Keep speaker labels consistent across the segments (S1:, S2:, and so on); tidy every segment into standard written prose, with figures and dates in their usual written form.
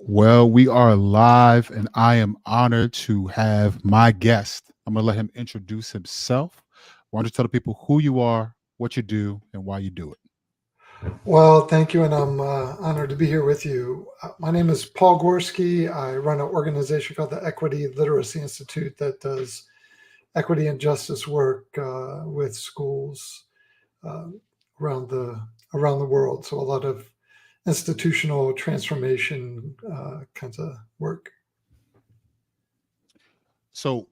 S1: Well, we are live, and I am honored to have my guest. I'm going to let him introduce himself. Why don't you tell the people who you are, what you do, and why you do it?
S2: Well, thank you, and I'm honored to be here with you. My name is Paul Gorski. I run an organization called the Equity Literacy Institute that does equity and justice work with schools uh, around the world. So a lot of institutional transformation kinds of work.
S1: So,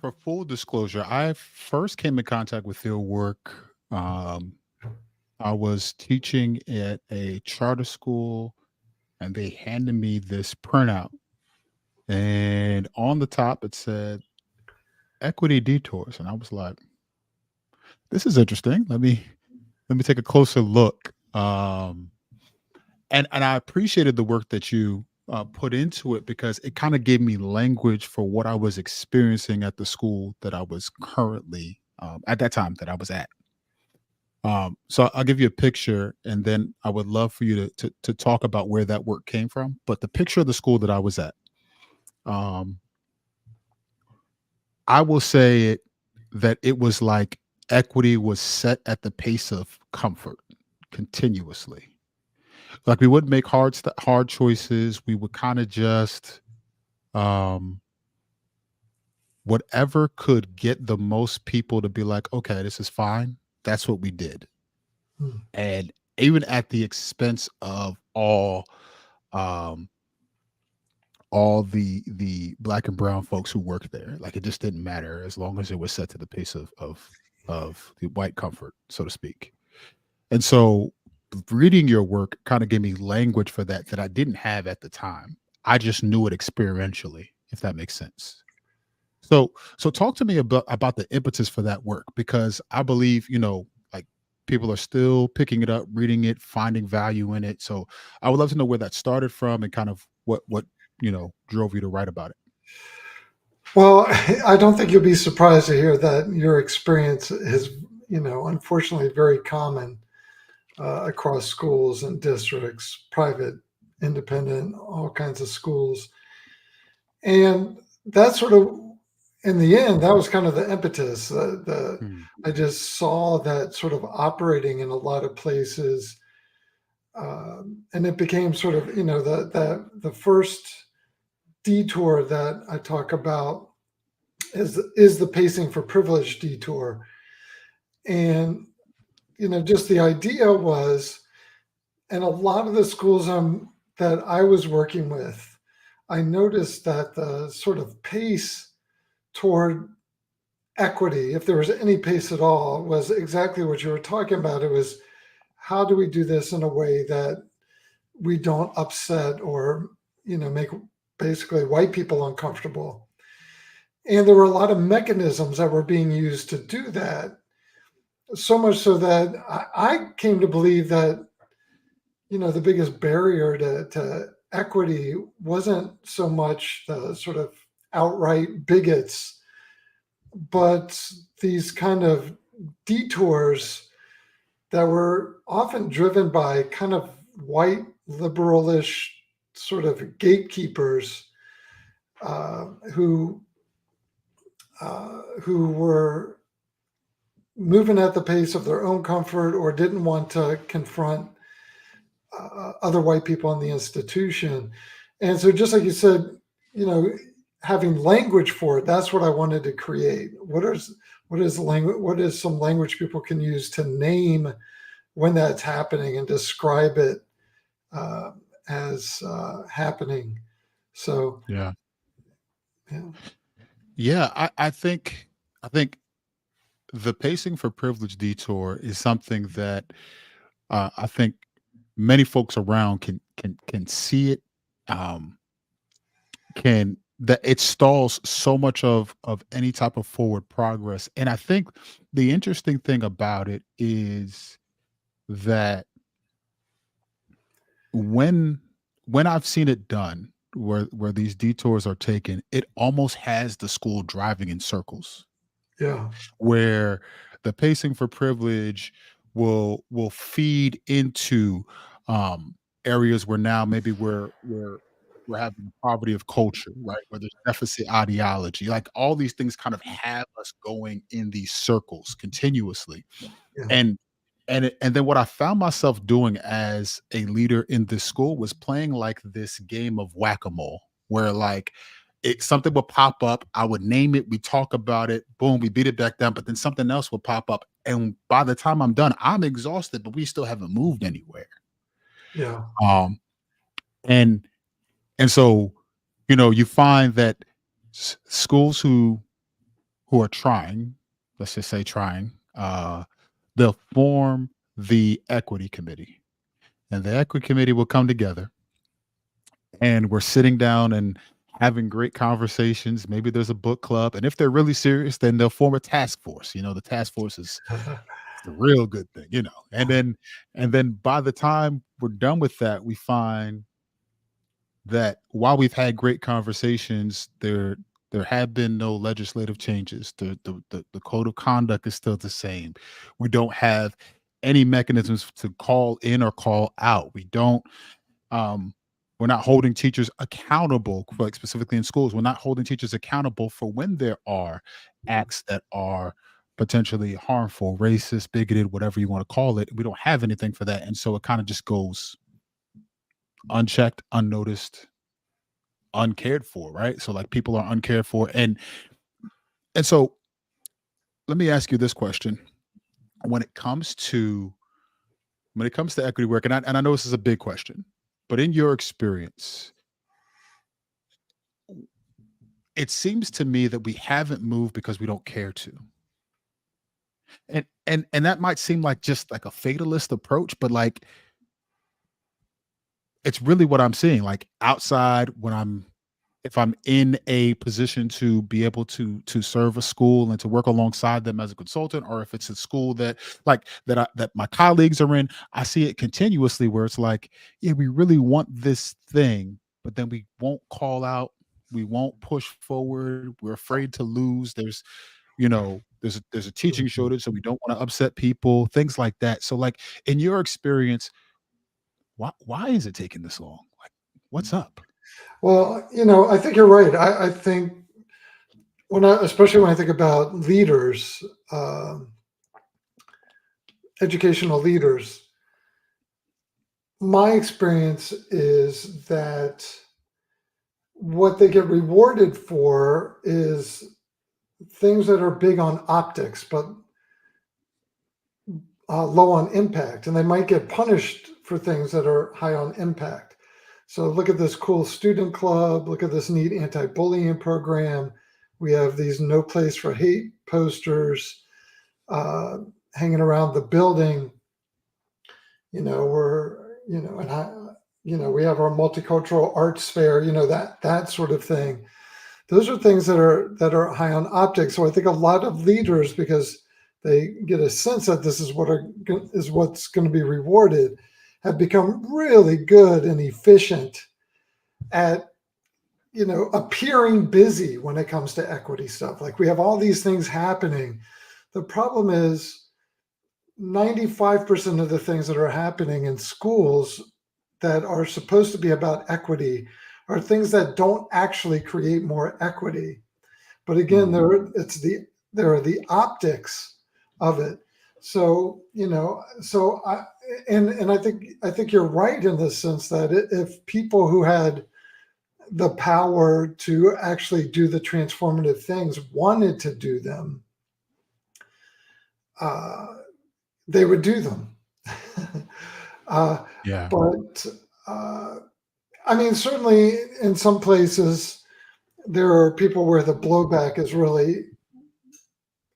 S1: for full disclosure, I first came in contact with your work. I was teaching at a charter school, and they handed me this printout. And on the top, it said Equity Detours. And I was like, this is interesting. Let me take a closer look. And I appreciated the work that you put into it because it kind of gave me language for what I was experiencing at the school that I was currently at that time that I was at. So I'll give you a picture, and then I would love for you to talk about where that work came from. But the picture of the school that I was at, um, I will say that it was like equity was set at the pace of comfort continuously. Like, we wouldn't make hard choices. We would kinda just, um whatever could get the most people to be like, "Okay, this is fine," that's what we did.
S2: Hmm.
S1: And even at the expense of um, all the black and brown folks who worked there, like, it just didn't matter as long as it was set to the pace of the white comfort, so to speak. And so reading your work kind of gave me language for that I didn't have at the time. I just knew it experientially, if that makes sense. So talk to me about the impetus for that work because I believe, like, people are still picking it up, reading it, finding value in it. So I would love to know where that started from and kind of what drove you to write about it.
S2: Well, I don't think you'll be surprised to hear that your experience is, unfortunately very common across schools and districts, private, independent, all kinds of schools. And that sort of, in the end, that was kind of the impetus.
S1: Mm,
S2: I just saw that sort of operating in a lot of places, and it became sort of, the first detour that I talk about is the pacing for privilege detour, and just the idea was, and a lot of the schools that I was working with, I noticed that the sort of pace toward equity, if there was any pace at all, was exactly what you were talking about. It was how do we do this in a way that we don't upset or make basically white people uncomfortable. And there were a lot of mechanisms that were being used to do that. So much so that I came to believe that the biggest barrier to equity wasn't so much the sort of outright bigots, but these kind of detours that were often driven by kind of white liberalish sort of gatekeepers uh, who who were moving at the pace of their own comfort or didn't want to confront other white people in the institution. And so, just like you said, you know, having language for it, that's what I wanted to create. What is language? What is some language people can use to name when that's happening and describe it uh, as happening? So,
S1: yeah.
S2: yeah.
S1: Yeah, I think the pacing for privilege detour is something that I think many folks around can see it. Um, can that it stalls so much of any type of forward progress. And I think the interesting thing about it is that when when I've seen it done, where these detours are taken, it almost has the school driving in circles,
S2: Yeah.
S1: where the pacing for privilege will feed into areas where now maybe we're we're having poverty of culture, right? Where there's deficit ideology, like all these things kind of have us going in these circles continuously.
S2: Yeah.
S1: And and then what I found myself doing as a leader in this school was playing like this game of whack-a-mole, where like something would pop up, I would name it, we talk about it, boom, we beat it back down, but then something else would pop up. And by the time I'm done, I'm exhausted, but we still haven't moved anywhere.
S2: Yeah.
S1: Um, and and so, you find that schools who are trying, let's just say trying, they'll form the equity committee, and the equity committee will come together, and we're sitting down and having great conversations. Maybe there's a book club, and if they're really serious, then they'll form a task force. The task force is the real good thing, and then by the time we're done with that, we find that while we've had great conversations, there have been no legislative changes. The code of conduct is still the same. We don't have any mechanisms to call in or call out. Um we're not holding teachers accountable, like specifically in schools. We're not holding teachers accountable for when there are acts that are potentially harmful, racist, bigoted, whatever you want to call it. We don't have anything for that. And so it kind of just goes unchecked, unnoticed, uncared for, right? So like people are uncared for. And so let me ask you this question. When it comes to equity work, and I know this is a big question, but in your experience, it seems to me that we haven't moved because we don't care to. And that might seem like just like a fatalist approach, but like it's really what I'm seeing. Like outside, if I'm in a position to be able to serve a school and to work alongside them as a consultant, or if it's a school that my colleagues are in, I see it continuously where it's like, yeah, we really want this thing, but then we won't call out, we won't push forward, we're afraid to lose. There's a teaching
S2: Mhm.
S1: shortage, so we don't want to upset people, things like that. So like in your experience, why is it taking this long? Like, what's up?
S2: Well, I think you're right. I think especially when I think about leaders, um, educational leaders, my experience is that what they get rewarded for is things that are big on optics, but low on impact, and they might get punished for things that are high on impact. So look at this cool student club. Look at this neat anti-bullying program. We have these no place for hate posters uh, hanging around the building. And we have our multicultural arts fair. That sort of thing. Those are things that are high on optics. So I think a lot of leaders, because they get a sense that this is what's going to be rewarded, have become really good and efficient at appearing busy when it comes to equity stuff. Like we have all these things happening. The problem is 95% of the things that are happening in schools that are supposed to be about equity are things that don't actually create more equity. But again,
S1: Mhm.
S2: there are the optics of it. So and I think you're right in the sense that if people who had the power to actually do the transformative things wanted to do them, uh, they would do them. uh,
S1: Yeah.
S2: but uh, I mean, certainly in some places there are people where the blowback is really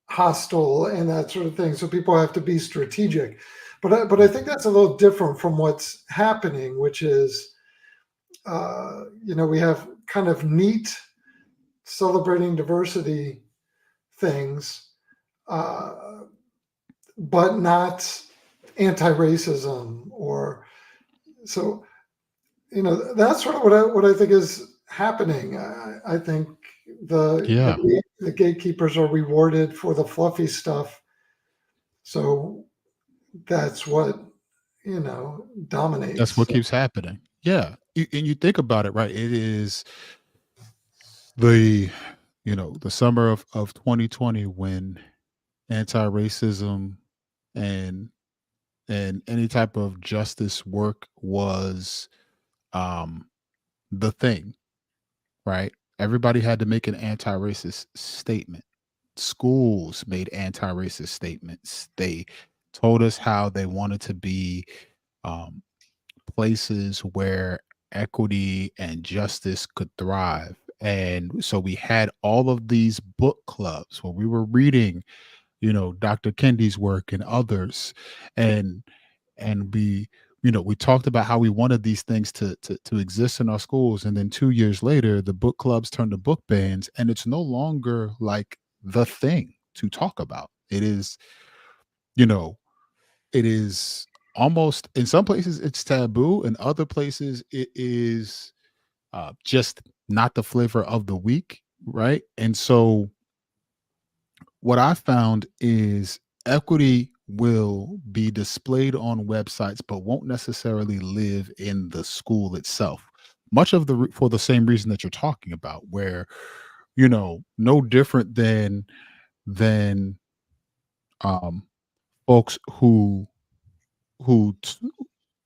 S2: hostile and that sort of thing. So people have to be strategic. But I think that's a little different from what's happening, which is, we have kind of neat celebrating diversity things, uh, but not anti-racism or so. That's sort of what I think is happening. I think
S1: Yeah.
S2: the gatekeepers are rewarded for the fluffy stuff. So that's what
S1: That's
S2: dominates.
S1: what keeps happening. Yeah. and you think about it, right? It is the the summer of 2020 when anti-racism and any type of justice work was um the thing, right? Everybody had to make an anti-racist statement. Schools made anti-racist statements. They told us how they wanted to be um, places where equity and justice could thrive. And so we had all of these book clubs where we were reading, Dr. Kendi's work and others, and we we talked about how we wanted these things to exist in our schools. And then 2 years later, the book clubs turned to book bans, and it's no longer like the thing to talk about. It is, you know, it is almost, in some places it's taboo, in other places it is just not the flavor of the week, right? And so what I found is equity will be displayed on websites, but won't necessarily live in the school itself. Much of for the same reason that you're talking about, where no different than um, folks who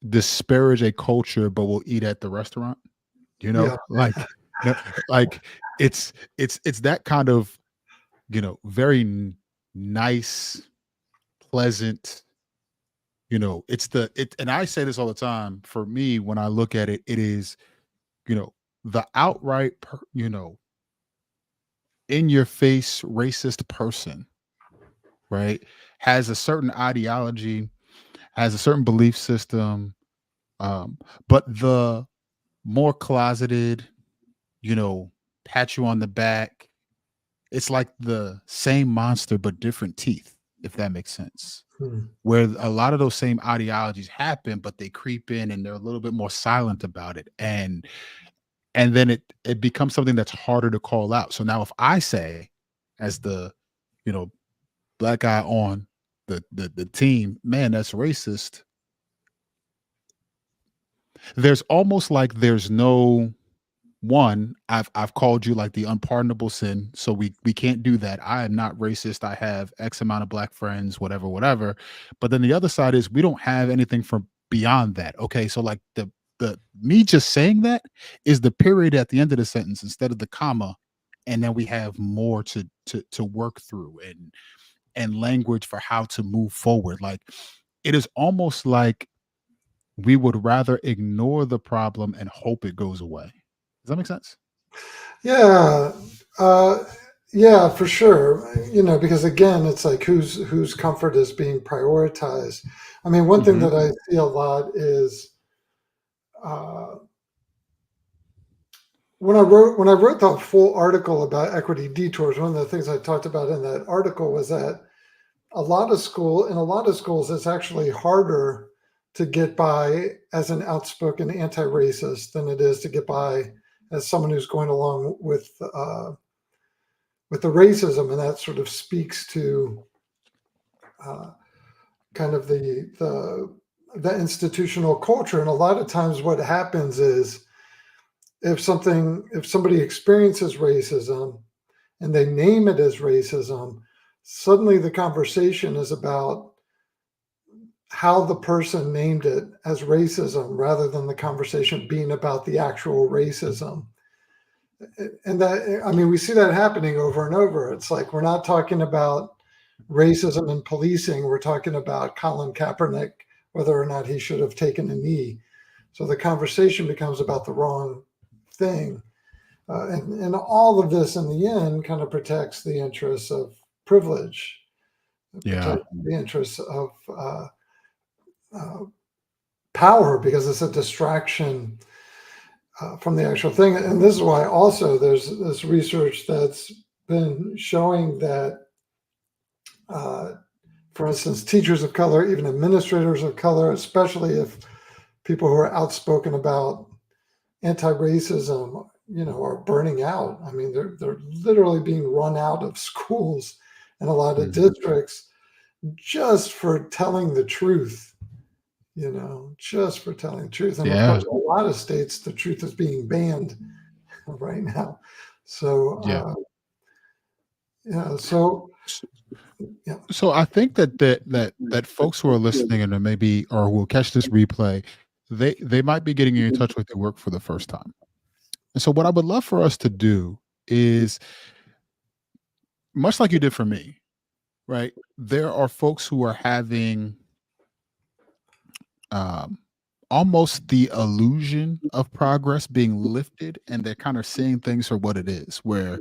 S1: disparage a culture but will eat at the restaurant.
S2: Yeah.
S1: Like, no, like it's that kind of very nice, pleasant. It's and I say this all the time. For me, when I look at it, it is the outright, in your face racist person, right? Has a certain ideology, has a certain belief system, but the more closeted, pat you on the back. It's like the same monster but different teeth, if that makes sense.
S2: Hmm.
S1: Where a lot of those same ideologies happen, but they creep in and they're a little bit more silent about it. And then it becomes something that's harder to call out. So now if I say, as the, you know, black guy on the team, man, that's racist, there's almost like there's no one, I've called you like the unpardonable sin, so we can't do that. I am not racist. I have X amount of black friends, whatever, whatever. But then the other side is we don't have anything from beyond that. Okay, so like the me just saying that is the period at the end of the sentence instead of the comma, and then we have more to work through and language for how to move forward. Like it is almost like we would rather ignore the problem and hope it goes away. Does that make sense?
S2: Yeah. Uh, yeah, for sure. Because again, it's like whose comfort is being prioritized. I mean, one thing
S1: Mhm.
S2: that I see a lot is uh, when I wrote the full article about equity detours. One of the things I talked about in that article was that in a lot of schools, it's actually harder to get by as an outspoken anti-racist than it is to get by as someone who's going along with the racism, and that sort of speaks to uh, kind of the institutional culture. And a lot of times, what happens is if somebody experiences racism and they name it as racism, suddenly the conversation is about how the person named it as racism rather than the conversation being about the actual racism. And that, I mean, we see that happening over and over. It's like we're not talking about racism and policing, we're talking about Colin Kaepernick, whether or not he should have taken a knee. So the conversation becomes about the wrong thing. And all of this in the end kind of protects the interests of privilege,
S1: Yeah.
S2: protects the interests of uh, power, because it's a distraction from the actual thing. And this is why also there's this research that's been showing that, uh, for instance, teachers of color, even administrators of color, especially if people who are outspoken about anti-racism, are burning out. I mean, they're literally being run out of schools in a lot of
S1: Mhm.
S2: districts just for telling the truth just for telling the truth. And of
S1: Yeah.
S2: course, a lot of states, the truth is being banned right now. So,
S1: Yeah.
S2: yeah, so,
S1: S-
S2: yeah,
S1: So I think that folks who are listening and maybe or who will catch this replay, they might be getting in touch with their work for the first time. And so what I would love for us to do is much like you did for me, right? There are folks who are having um, almost the illusion of progress being lifted, and they're kind of seeing things for what it is, where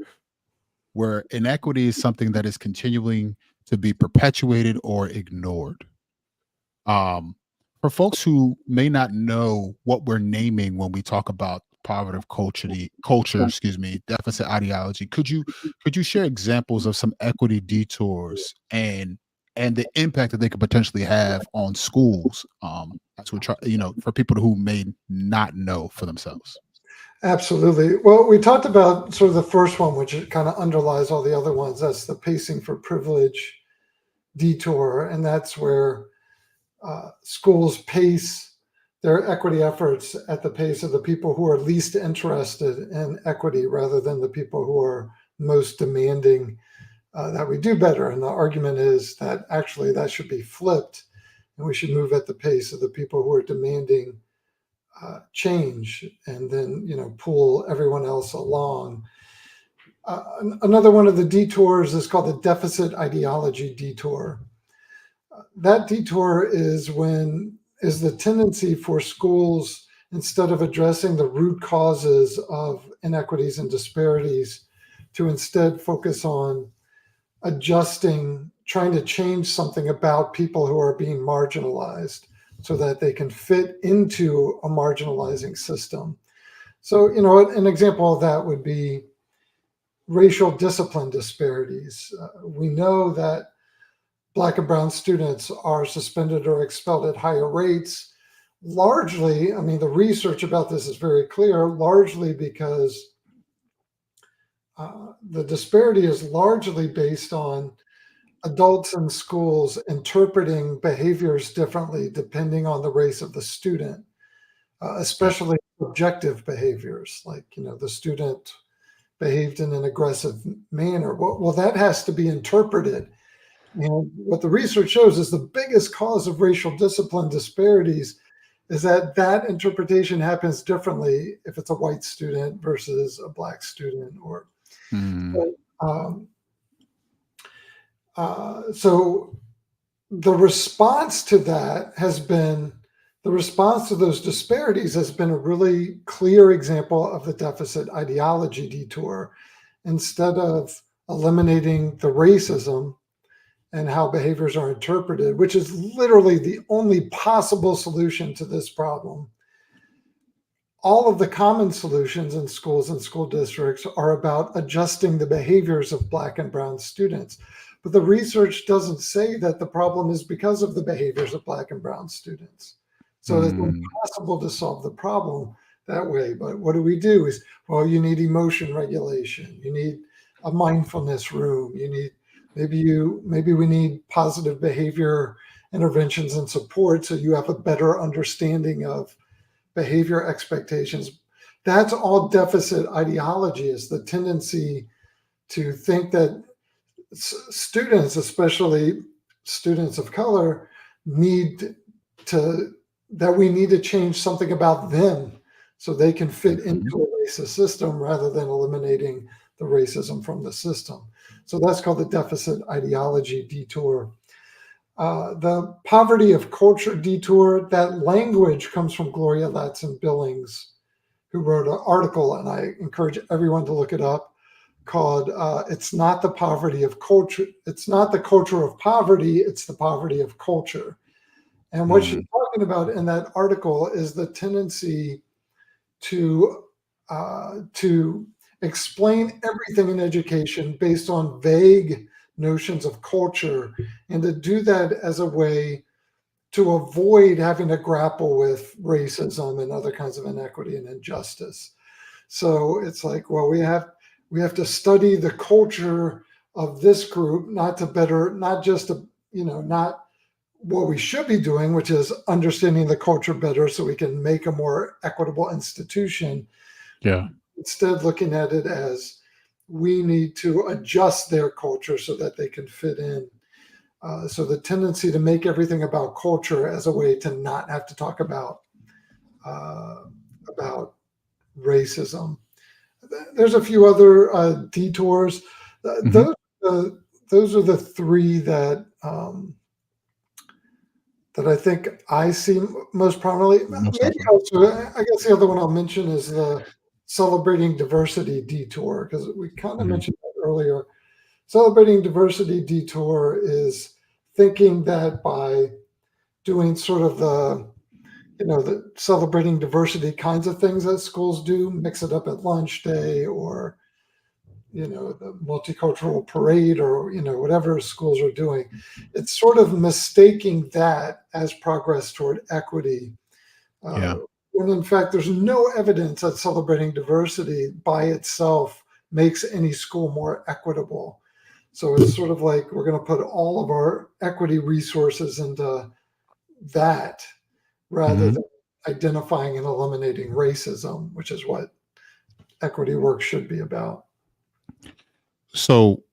S1: inequity is something that is continuing to be perpetuated or ignored. Um, for folks who may not know what we're naming when we talk about poverty of culture, excuse me, deficit ideology, could you share examples of some equity detours and the impact that they could potentially have on schools? As we try, for people who may not know for themselves.
S2: absolutely. Well, we talked about sort of the first one, which kind of underlies all the other ones. That's the pacing for privilege detour. And that's where schools pace their equity efforts at the pace of the people who are least interested in equity rather than the people who are most demanding that we do better. And the argument is that actually that should be flipped, and we should move at the pace of the people who are demanding change, and then pull everyone else along. Another one of the detours is called the deficit ideology detour. That detour is the tendency for schools, instead of addressing the root causes of inequities and disparities, to instead focus on trying to change something about people who are being marginalized so that they can fit into a marginalizing system. So, an example of that would be racial discipline disparities. We know that Black and brown students are suspended or expelled at higher rates. Largely, I mean, the research about this is very clear, largely because the disparity is largely based on adults in schools interpreting behaviors differently depending on the race of the student,
S1: Yeah.
S2: especially objective behaviors, like, the student behaved in an aggressive manner. Well, that has to be interpreted. And what the research shows is the biggest cause of racial discipline disparities is that that interpretation happens differently if it's a white student versus a Black student. Or
S1: Mm,
S2: um, so the response to that has been the response to those disparities has been a really clear example of the deficit ideology detour. Instead of eliminating the racism and how behaviors are interpreted, which is literally the only possible solution to this problem, all of the common solutions in schools and school districts are about adjusting the behaviors of Black and brown students. But the research doesn't say that the problem is because of the behaviors of Black and brown students. So it's
S1: mm,
S2: impossible to solve the problem that way. But what do we do is, well, you need emotion regulation. You need a mindfulness room. You need maybe we need positive behavior interventions and support so you have a better understanding of behavior expectations. That's all deficit ideology, is the tendency to think that students, especially students of color, need to that we need to change something about them so they can fit
S1: mhm,
S2: into a racist system rather than eliminating the racism from the system. So that's called the deficit ideology detour. The poverty of culture detour, that language comes from Gloria Ladson Billings, who wrote an article, and I encourage everyone to look it up, called It's Not the Poverty of Culture. It's not the culture of poverty, it's the poverty of culture. And what she's
S1: mm,
S2: talking about in that article is the tendency to explain everything in education based on vague notions of culture, and to do that as a way to avoid having to grapple with racism and other kinds of inequity and injustice. So it's like, well, we have to study the culture of this group, not just to, not what we should be doing, which is understanding the culture better so we can make a more equitable institution,
S1: Yeah.
S2: instead looking at it as we need to adjust their culture so that they can fit in. So the tendency to make everything about culture as a way to not have to talk uh, about racism. There's a few other detours.
S1: Hmm.
S2: Uh, those are the three that I think I see most prominently.
S1: Most
S2: Maybe
S1: often.
S2: also, I guess the other one I'll mention is the celebrating diversity detour, because we kind of
S1: Hmm.
S2: mentioned that earlier. Celebrating diversity detour is thinking that by doing sort of the celebrating diversity kinds of things that schools do, mix it up at lunch day, or the multicultural parade, or whatever schools are doing. It's sort of mistaking that as progress toward equity, uh,
S1: Yeah.
S2: when in fact there's no evidence that celebrating diversity by itself makes any school more equitable. So it's sort of like we're going to put all of our equity resources into that rather
S1: Hmm.
S2: than identifying and eliminating racism, which is what equity work should be about.
S1: So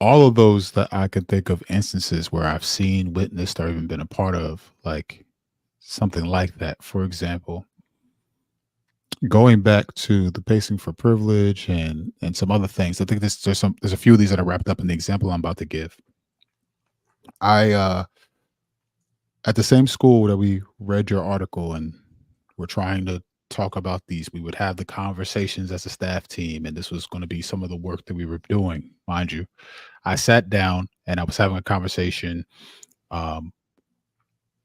S1: all of those that I could think of instances where I've seen, witnessed, or even been a part of, like something like that. For example, going back to the pacing for privilege and some other things, I think there's a few of these that are wrapped up in the example I'm about to give. I At the same school that we read your article and we're trying to talk about these, we would have the conversations as a staff team, and this was going to be some of the work that we were doing, mind you. I sat down and I was having a conversation. Um,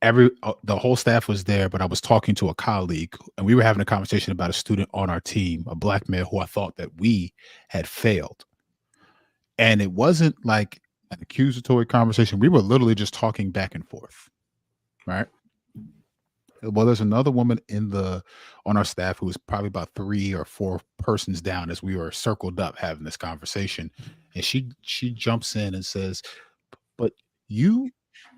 S1: the whole staff was there, but I was talking to a colleague, and we were having a conversation about a student on our team, a black male who I thought that we had failed. And it wasn't like an accusatory conversation. We were literally just talking back and forth, right? Well, there's another woman on our staff who was probably about 3 or 4 persons down as we were circled up having this conversation, and she jumps in and says, "But you,"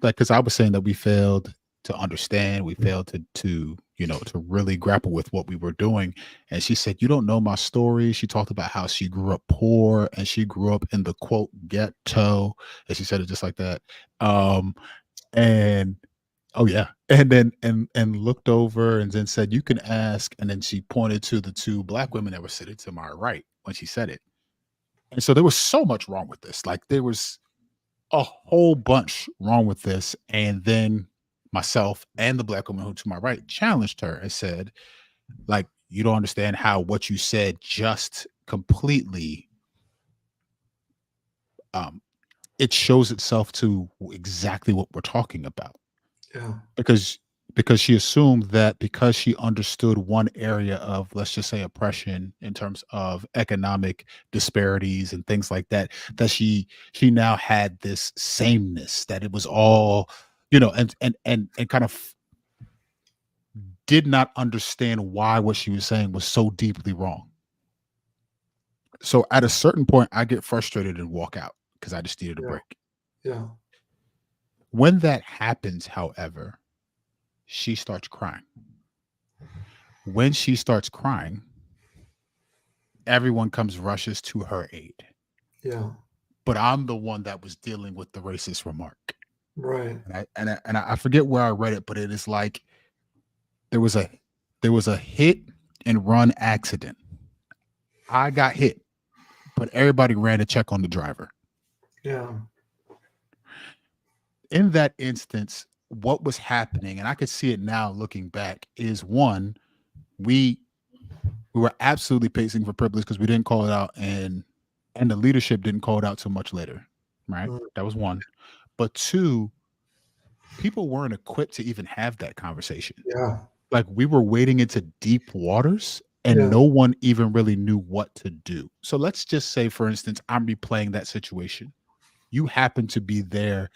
S1: like, because I was saying that we failed to understand, we failed to really grapple with what we were doing, and she said, "You don't know my story." She talked about how she grew up poor and she grew up in the quote ghetto, and she said it just like that. And Oh, yeah, and then and looked over and then said, "You can ask," and then she pointed to the 2 black women that were sitting to my right when she said it. And so there was so much wrong with this, like, there was a whole bunch wrong with this, and then myself and the black woman who to my right challenged her and said, like, "You don't understand how what you said just completely, um it shows itself to exactly what we're talking about."
S2: Yeah,
S1: because because she assumed that because she understood one area of, let's just say, oppression in terms of economic disparities and things like that, that she now had this sameness, that it was all, and kind of did not understand why what she was saying was so deeply wrong. So at a certain point I get frustrated and walk out because I just needed a
S2: yeah,
S1: break.
S2: yeah,
S1: When that happens, however, she starts crying. When she starts crying, everyone comes rushes to her aid.
S2: yeah.
S1: But I'm the one that was dealing with the racist remark.
S2: Right.
S1: And I forget where I read it, but it is like there was a there was a hit and run accident. I got hit, but everybody ran to check on the driver.
S2: Yeah,
S1: In that instance, what was happening, and I could see it now looking back, is one, we we were absolutely pacing for privilege because we didn't call it out, and the leadership didn't call it out till much later. Right?
S2: mm,
S1: That was one. But two, people weren't equipped to even have that conversation.
S2: yeah,
S1: Like, we were wading into deep waters and
S2: yeah.
S1: no one even really knew what to do. So let's just say, for instance, I'm replaying that situation. You happen to be there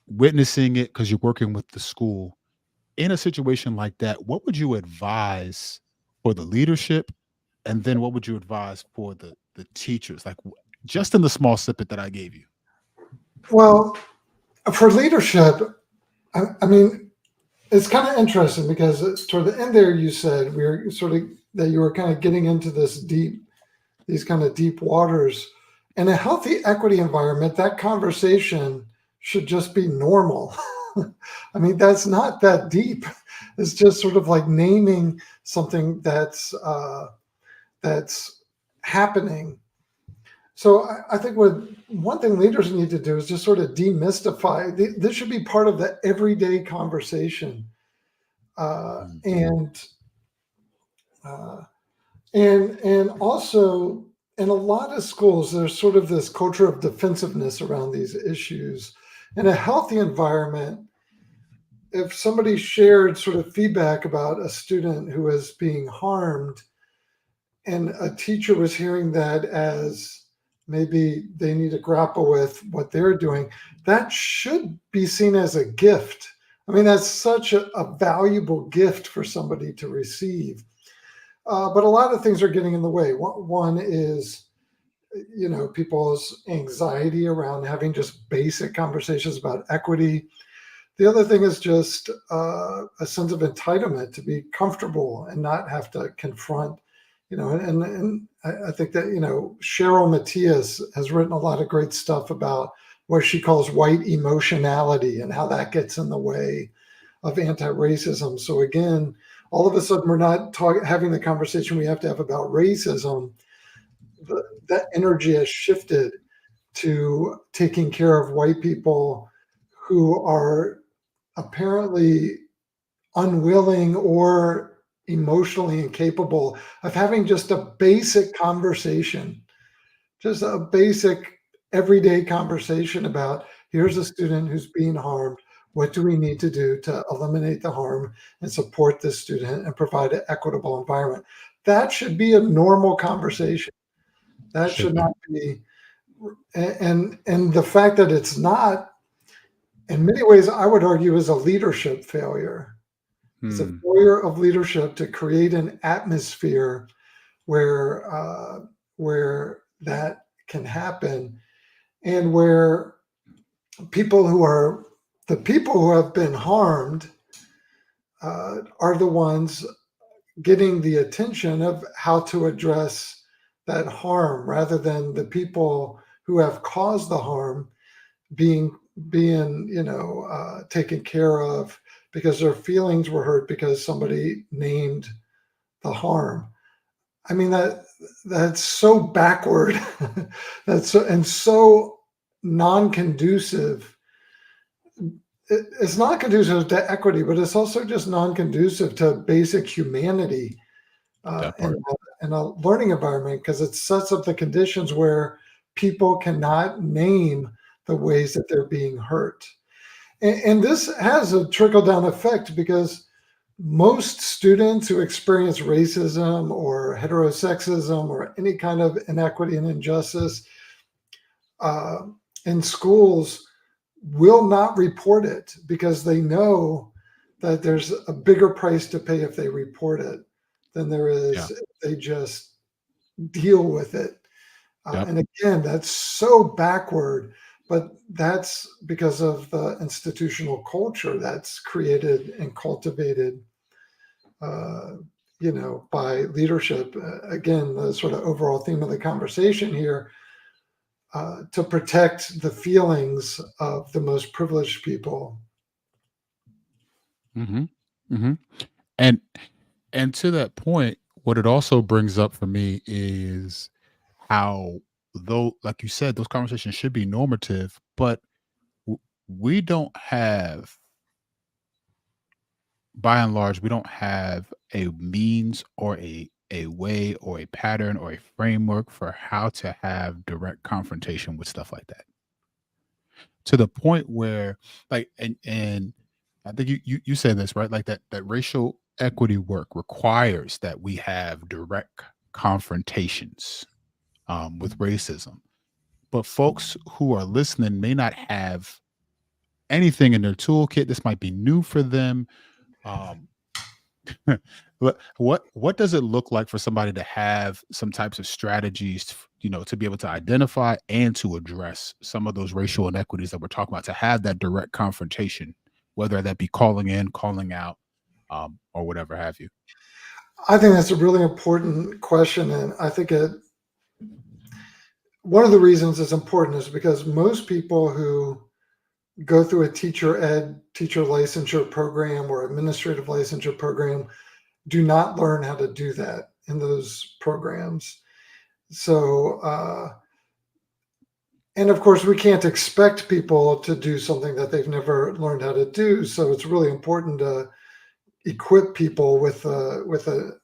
S1: witnessing it because you're working with the school. In a situation like that, what would you advise for the leadership? And then what would you advise for the teachers? Like, just in the small snippet that I gave you.
S2: Well, for leadership, I mean, it's kind of interesting because toward the end there, you said we are sort of that you were kind of getting into these kind of deep waters. In a healthy equity environment, that conversation should just be normal. I mean, that's not that deep. It's just sort of like naming something that's happening. So I think what one thing leaders need to do is just sort of demystify. This should be part of the everyday conversation, uh,
S1: Mhm.
S2: and uh, and also in a lot of schools, there's sort of this culture of defensiveness around these issues. In a healthy environment, if somebody shared sort of feedback about a student who is being harmed, and a teacher was hearing that as maybe they need to grapple with what they're doing, that should be seen as a gift. I mean, that's such a valuable gift for somebody to receive. But a lot of things are getting in the way. One is, people's anxiety around having just basic conversations about equity. The other thing is just a sense of entitlement to be comfortable and not have to confront, and I think that, Cheryl Matthias has written a lot of great stuff about what she calls white emotionality and how that gets in the way of anti-racism. So again, all of a sudden we're not having the conversation we have to have about racism. That energy has shifted to taking care of white people who are apparently unwilling or emotionally incapable of having just a basic conversation, just a basic everyday conversation about here's a student who's being harmed. What do we need to do to eliminate the harm and support this student and provide an equitable environment? That should be a normal conversation. That
S1: Should
S2: should
S1: be.
S2: not be, and the fact that it's not, in many ways, I would argue, is a leadership failure. It's a
S1: Hmm.
S2: failure of leadership to create an atmosphere where where that can happen, and where people who are the people who have been harmed are the ones getting the attention of how to address that harm, rather than the people who have caused the harm being taken care of because their feelings were hurt because somebody named the harm. I mean, that's so backward. That's so non-conducive. It's not conducive to equity, but it's also just non-conducive to basic humanity
S1: That
S2: in
S1: part.
S2: a learning environment, because it sets up the conditions where people cannot name the ways that they're being hurt. And this has a trickle down effect because most students who experience racism or heterosexism or any kind of inequity and injustice uh, in schools will not report it because they know that there's a bigger price to pay if they report it than there
S1: Yeah.
S2: is if they just deal with it.
S1: Yep.
S2: And again, that's so backward, but that's because of the institutional culture that's created and cultivated, uh, by leadership. Again, the sort of overall theme of the conversation here, to protect the feelings of the most privileged people.
S1: Hmm. Hmm. And to that point, what it also brings up for me is how, though, like you said, those conversations should be normative, but w- we don't have, by and large, we don't have a means or a way or a pattern or a framework for how to have direct confrontation with stuff like that, to the point where, like, and I think you said this, right, like that racial equity work requires that we have direct confrontations with racism, but folks who are listening may not have anything in their toolkit. This might be new for them. um, what does it look like for somebody to have some types of strategies, to be able to identify and to address some of those racial inequities that we're talking about, to have that direct confrontation whether that be calling in, calling out, or whatever have you?
S2: I think that's a really important question, and I think one of the reasons it's important is because most people who go through a teacher licensure program or administrative licensure program do not learn how to do that in those programs. So, and of course, we can't expect people to do something that they've never learned how to do. So it's really important to equip people with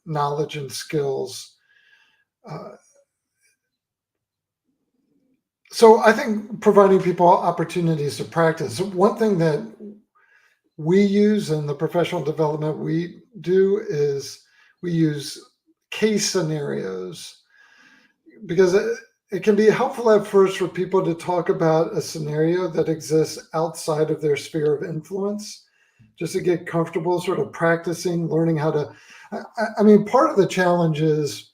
S2: knowledge and skills. Uh, so I think providing people opportunities to practice. One thing that we use in the professional development we do is we use case scenarios because it can be helpful at first for people to talk about a scenario that exists outside of their sphere of influence, just to get comfortable sort of practicing, learning how to. I mean, part of the challenge is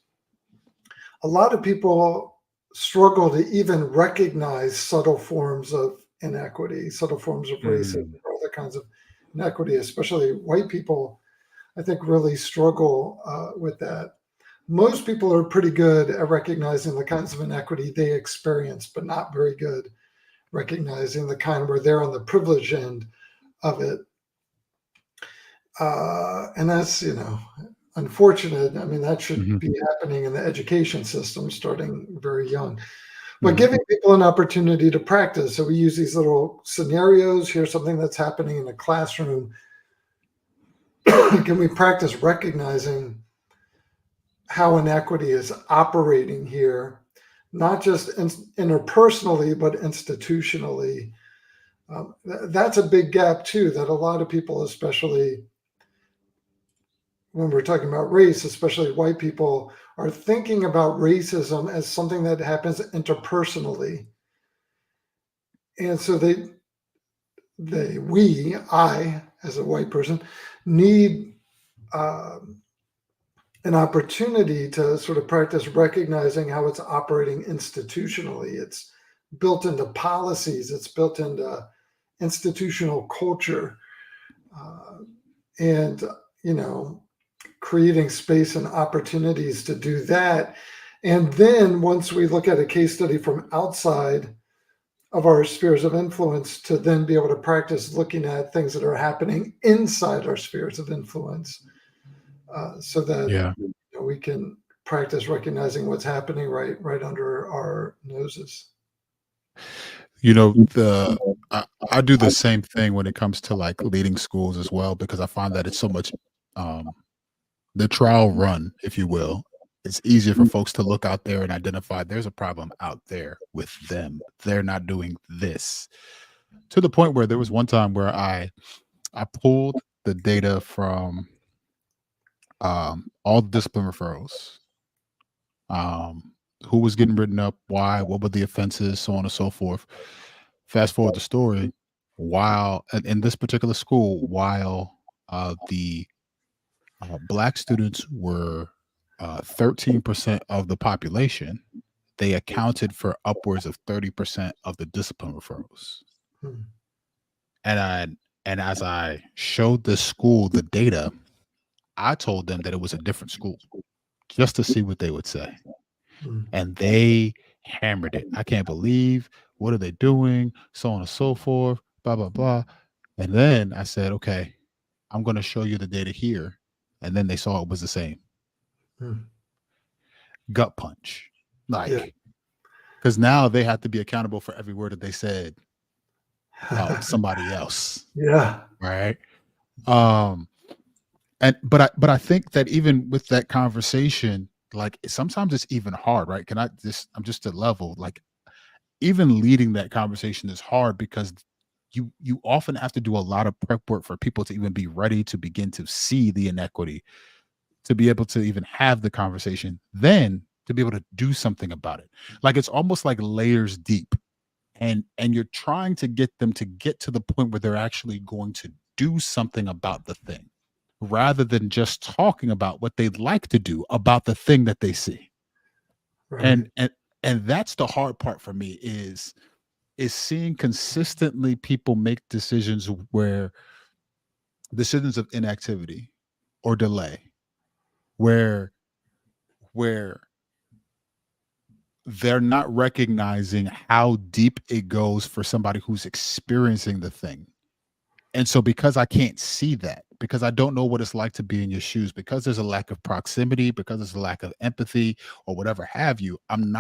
S2: a lot of people struggle to even recognize subtle forms of inequity, subtle forms of racism,
S1: Mm,
S2: or other kinds of inequity, especially white people, I think really struggle with that. Most people are pretty good at recognizing the kinds of inequity they experience, but not very good recognizing the kind where they're on the privileged end of it. And that's, unfortunate. I mean, that should
S1: mhm,
S2: be happening in the education system starting very young. But
S1: mhm.
S2: giving people an opportunity to practice. So we use these little scenarios. Here's something that's happening in a classroom. Can we practice recognizing how inequity is operating here, not just interpersonally, but institutionally? That's a big gap, too, that a lot of people, especially when we're talking about race, especially white people, are thinking about racism as something that happens interpersonally. And so I, as a white person, need um, an opportunity to sort of practice recognizing how it's operating institutionally. It's built into policies, it's built into institutional culture, uh, and, you know, creating space and opportunities to do that. And then once we look at a case study from outside of our spheres of influence, to then be able to practice looking at things that are happening inside our spheres of influence, so that
S1: Yeah.
S2: we can practice recognizing what's happening right under our noses.
S1: You know, I do the same thing when it comes to like leading schools as well, because I find that it's so much um the trial run, if you will. It's easier for folks to look out there and identify there's a problem out there with them. They're not doing this. To the point where there was one time where I pulled the data from all the discipline referrals, um, who was getting written up, why, what were the offenses, so on and so forth. Fast forward the story, while in this particular school, while the black students were 13% of the population, they accounted for upwards of 30% of the discipline referrals.
S2: Hmm.
S1: And I and as I showed the school the data, I told them that it was a different school just to see what they would say.
S2: Hmm.
S1: And they hammered it. I can't believe what are they doing, so on and so forth, blah blah blah. And then I said, okay, I'm going to show you the data here. And then they saw it was the same.
S2: Hmm.
S1: Gut punch.
S2: Yeah.
S1: Like, because now they have to be accountable for every word that they said about somebody else.
S2: Yeah.
S1: Right. Um, and but I think that even with that conversation, like sometimes it's even hard, right? Can I just I'm just at level, like even leading that conversation is hard because you often have to do a lot of prep work for people to even be ready to begin to see the inequity, to be able to even have the conversation, then to be able to do something about it. Like it's almost like layers deep. And you're trying to get them to get to the point where they're actually going to do something about the thing rather than just talking about what they'd like to do about the thing that they see.
S2: Right.
S1: And that's the hard part for me, is seeing consistently people make decisions where decisions of inactivity or delay, where where they're not recognizing how deep it goes for somebody who's experiencing the thing. And so because I can't see that, because I don't know what it's like to be in your shoes, because there's a lack of proximity, because there's a lack of empathy or whatever have you, um I'm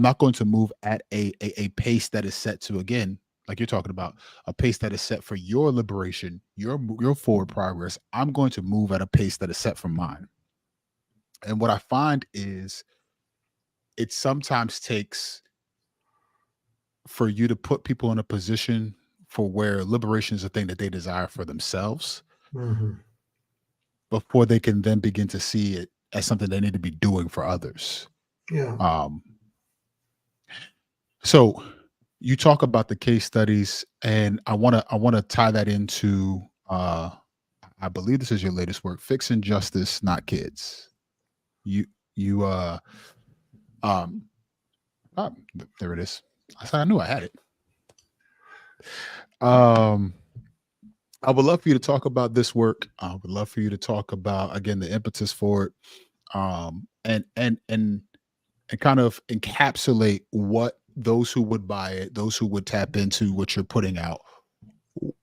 S1: not going to move at a pace that is set to, again, like you're talking about, a pace that is set for your liberation, your forward progress. I'm going to move at a pace that is set for mine. And what I find is it sometimes takes for you to put people in a position for where liberation is a thing that they desire for themselves
S2: Hmm.
S1: before they can then begin to see it as something they need to be doing for others.
S2: Yeah.
S1: Um, so you talk about the case studies, and I want to tie that into I believe this is your latest work, Fixing Justice, Not Kids. You you um there it is. I knew I had it. Um I would love for you to talk about this work. I would love for you to talk about, again, the impetus for it, and kind of encapsulate what those who would buy it, those who would tap into what you're putting out.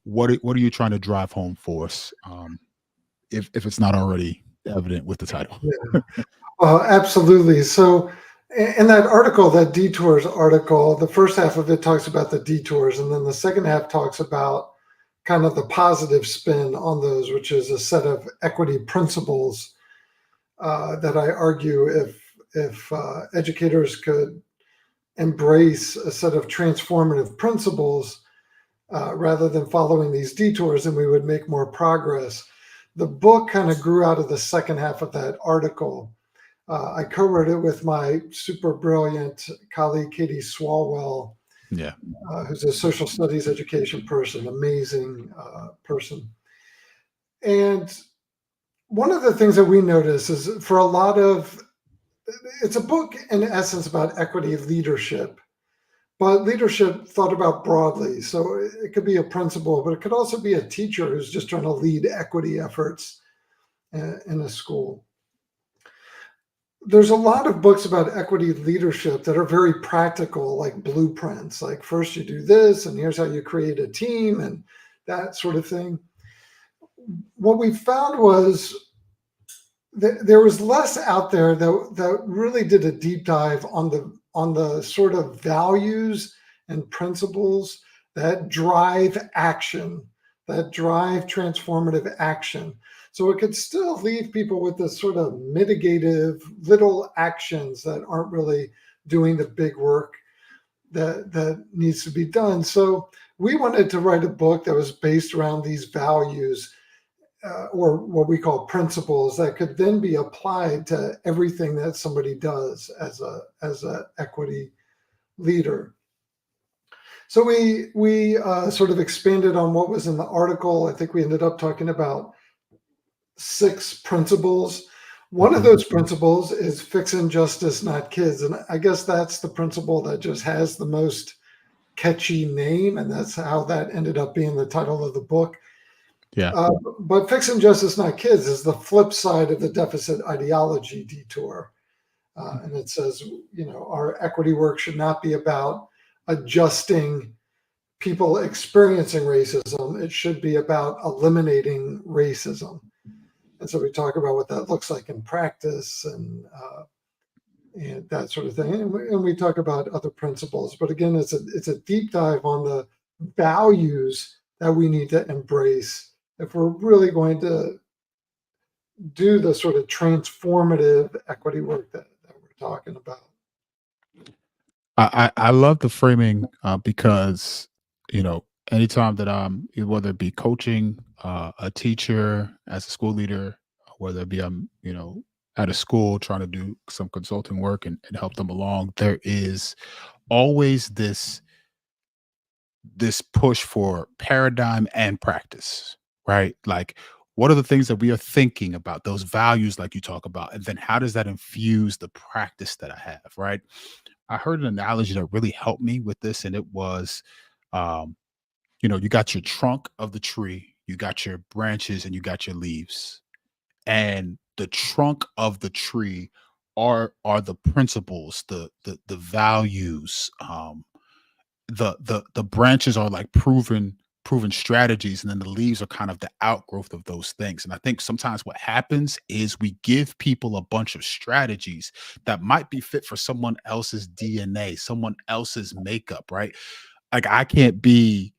S1: What are you trying to drive home for us? If it's not already evident with the title.
S2: Yeah. Absolutely. So, in that article, that Detours article, the first half of it talks about the detours, and then the second half talks about kind of the positive spin on those, which is a set of equity principles that I argue if educators could embrace a set of transformative principles rather than following these detours, then we would make more progress. The book kind of grew out of the second half of that article. I co-wrote it with my super brilliant colleague, Katie Swalwell,
S1: Yeah.
S2: who's a social studies education person, amazing person. And one of the things that we notice is for a lot of, it's a book in essence about equity leadership, but leadership thought about broadly. So it could be a principal, but it could also be a teacher who's just trying to lead equity efforts in a school. There's a lot of books about equity leadership that are very practical, like blueprints, like first you do this, and here's how you create a team, and that sort of thing. What we found was that there was less out there that really did a deep dive on the sort of values and principles that drive action, that drive transformative action. So it could still leave people with this sort of mitigative little actions that aren't really doing the big work that needs to be done. So we wanted to write a book that was based around these values or what we call principles that could then be applied to everything that somebody does as a equity leader. So we sort of expanded on what was in the article. I think we ended up talking about 6 principles. One of
S1: Mhm.
S2: those principles is fixing justice, not kids, and I guess that's the principle that just has the most catchy name, and that's how that ended up being the title of the book.
S1: Yeah.
S2: Uh, but fixing justice, not kids, is the flip side of the deficit ideology detour. And it says, our equity work should not be about adjusting people experiencing racism. It should be about eliminating racism. And so we talk about what that looks like in practice and that sort of thing. And we talk about other principles. But again, it's a deep dive on the values that we need to embrace if we're really going to do the sort of transformative equity work that we're talking about.
S1: I love the framing because anytime that I'm, whether it be coaching a teacher as a school leader, whether it be I'm at a school trying to do some consulting work and help them along, there is always this push for paradigm and practice, right? Like, what are the things that we are thinking about, those values, like you talk about, and then how does that infuse the practice that I have, right? I heard an analogy that really helped me with this, and it was, um, You got your trunk of the tree, you got your branches, and you got your leaves. And the trunk of the tree are the principles, the values. The branches are like proven strategies, and then the leaves are kind of the outgrowth of those things. And I think sometimes what happens is we give people a bunch of strategies that might be fit for someone else's DNA, someone else's makeup, right? Like I can't be,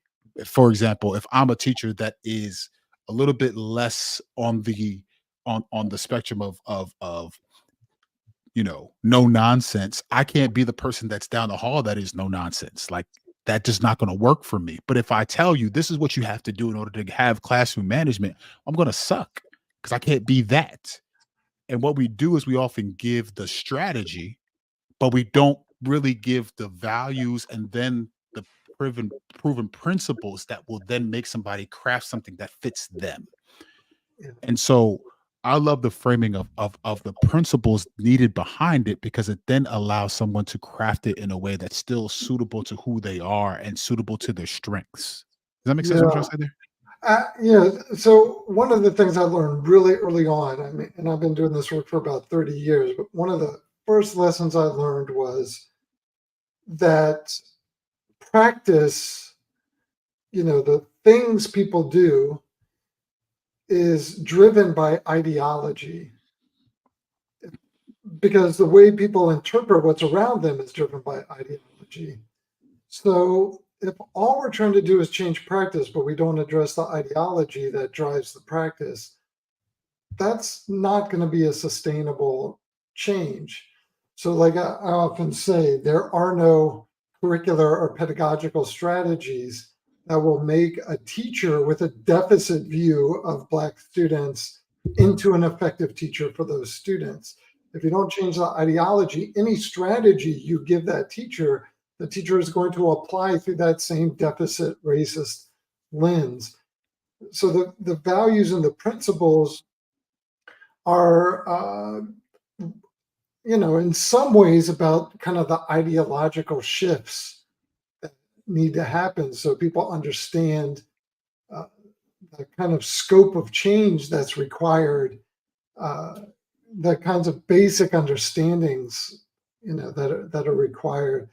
S1: for example, if I'm a teacher that is a little bit less on the spectrum of no nonsense, I can't be the person that's down the hall that is no nonsense. Like that just not going to work for me. But if I tell you this is what you have to do in order to have classroom management, I'm going to suck because I can't be that. And what we do is we often give the strategy, but we don't really give the values and then the proven principles that will then make somebody craft something that fits them.
S2: Yeah.
S1: And so I love the framing of the principles needed behind it because it then allows someone to craft it in a way that's still suitable to who they are and suitable to their strengths. Does that make sense what I'm trying
S2: Yeah.
S1: to say there?
S2: Yeah. So one of the things I learned really early on, I mean, and I've been doing this work for about 30 years, but one of the first lessons I learned was that practice, the things people do is driven by ideology because the way people interpret what's around them is driven by ideology. So if all we're trying to do is change practice, but we don't address the ideology that drives the practice, that's not going to be a sustainable change. So, like I often say, there are no curricular or pedagogical strategies that will make a teacher with a deficit view of Black students into an effective teacher for those students. If you don't change the ideology, any strategy you give that teacher, the teacher is going to apply through that same deficit racist lens. So the values and the principles are in some ways about kind of the ideological shifts that need to happen so people understand uh, the kind of scope of change that's required, uh, the kinds of basic understandings that are required.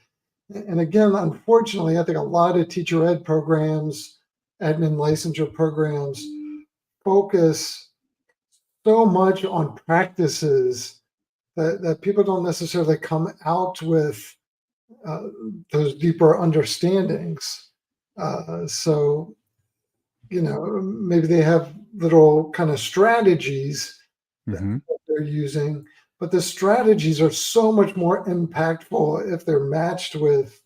S2: And again, unfortunately, I think a lot of teacher ed programs, admin licensure programs focus so much on practices that people don't necessarily come out with uh, those deeper understandings. So, maybe they have little kind of strategies that
S1: Mhm.
S2: they're using, but the strategies are so much more impactful if they're matched with,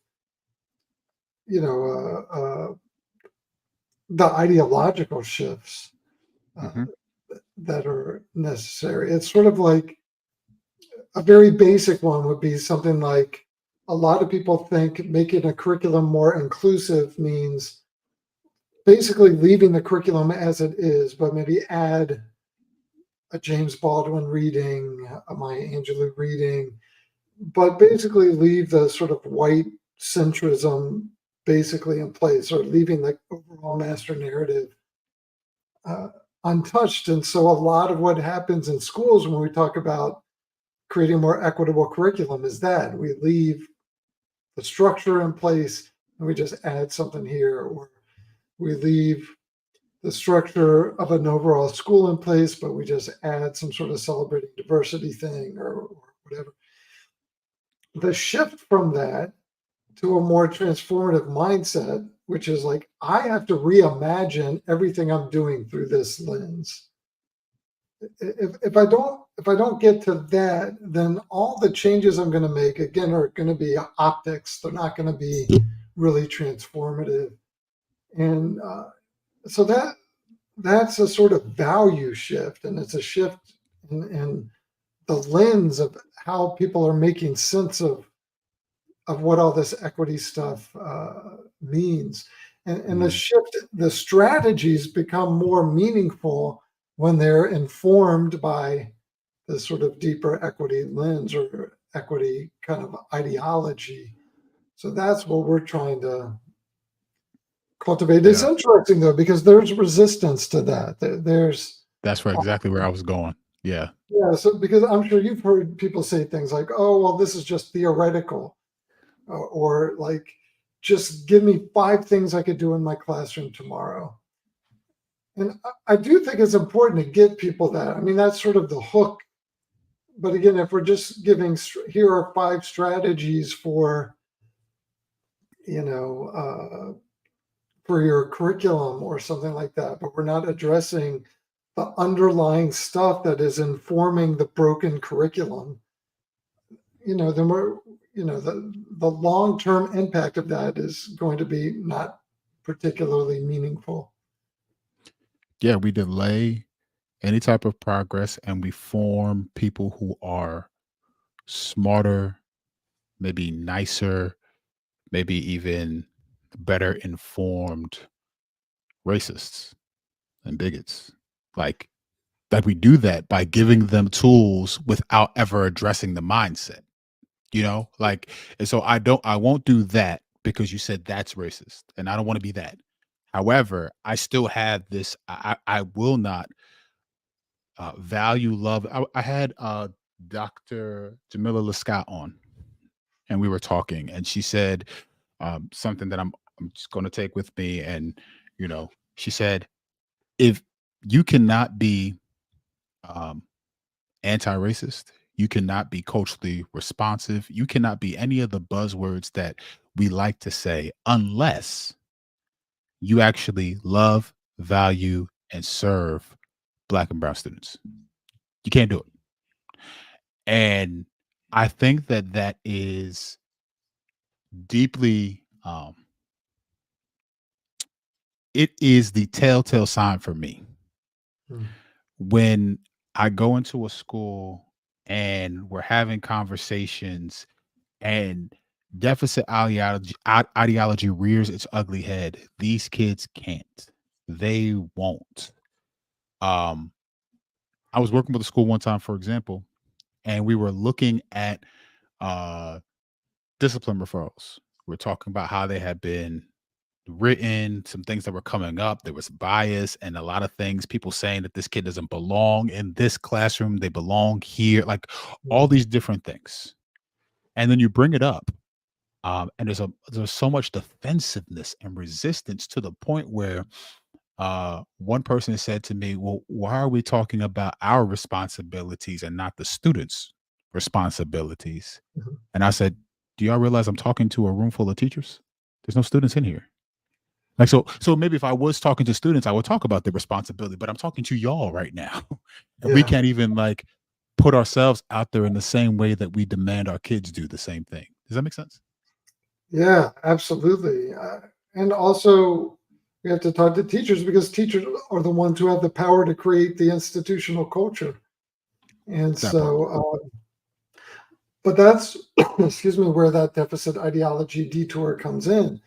S2: you know, the ideological shifts uh,
S1: Mhm.
S2: that are necessary. It's sort of like a very basic one would be something like a lot of people think making a curriculum more inclusive means basically leaving the curriculum as it is, but maybe add a James Baldwin reading, a Maya Angelou reading, but basically leave the sort of white centrism basically in place or leaving the overall master narrative uh, untouched. And so a lot of what happens in schools when we talk about creating more equitable curriculum is that we leave the structure in place and we just add something here, or we leave the structure of an overall school in place, but we just add some sort of celebrating diversity thing or whatever. The shift from that to a more transformative mindset, which is like, I have to reimagine everything I'm doing through this lens. If I don't get to that, then all the changes I'm going to make again are going to be optics. They're not going to be really transformative. And so that's a sort of value shift, and it's a shift in the lens of how people are making sense of what all this equity stuff means. And the
S1: Mhm.
S2: shift, the strategies become more meaningful when they're informed by the sort of deeper equity lens or equity kind of ideology. So that's what we're trying to cultivate. It's
S1: Yeah.
S2: interesting though, because there's resistance to that. There's
S1: That's where exactly where I was going. Yeah.
S2: yeah, so because I'm sure you've heard people say things like, "Oh, well, this is just theoretical," or like, "Just give me 5 things I could do in my classroom tomorrow." And I do think it's important to give people that. I mean, that's sort of the hook. But again, if we're just giving, here are 5 strategies for, you know, for your curriculum or something like that, but we're not addressing the underlying stuff that is informing the broken curriculum, then we're, the long-term impact of that is going to be not particularly meaningful.
S1: Yeah, we delay any type of progress and we form people who are smarter, maybe nicer, maybe even better informed racists and bigots. Like like we do that by giving them tools without ever addressing the mindset, Like, and so I won't do that because you said that's racist and I don't want to be that. However, I still have this I will not value love. I had Dr. Jamila Lescott on and we were talking and she said something that I'm just going to take with me. And, she said, if you cannot be um, anti racist, you cannot be culturally responsive, you cannot be any of the buzzwords that we like to say unless you actually love, value, and serve Black and Brown students. You can't do it. And I think that that is deeply, it is the telltale sign for me
S2: Mm,
S1: when I go into a school and we're having conversations and deficit ideology rears its ugly head. These kids can't. They won't. Um, I was working with a school one time, for example, and we were looking at uh, discipline referrals. We're talking about how they had been written, some things that were coming up. There was bias and a lot of things, people saying that this kid doesn't belong in this classroom, they belong here, like all
S2: mm,
S1: these different things. And then you bring it up. And there's so much defensiveness and resistance to the point where one person said to me, "Well, why are we talking about our responsibilities and not the students' responsibilities?"
S2: mhm.
S1: And I said, "Do y'all realize I'm talking to a room full of teachers? There's no students in here." Like, so maybe if I was talking to students, I would talk about their responsibility, but I'm talking to y'all right now. And we
S2: Yeah.
S1: can't even like put ourselves out there in the same way that we demand our kids do the same thing. Does that make sense?
S2: Yeah, absolutely. And also, we have to talk to teachers because teachers are the ones who have the power to create the institutional culture. And
S1: That part.
S2: so, but that's, excuse me, where that deficit ideology detour comes in.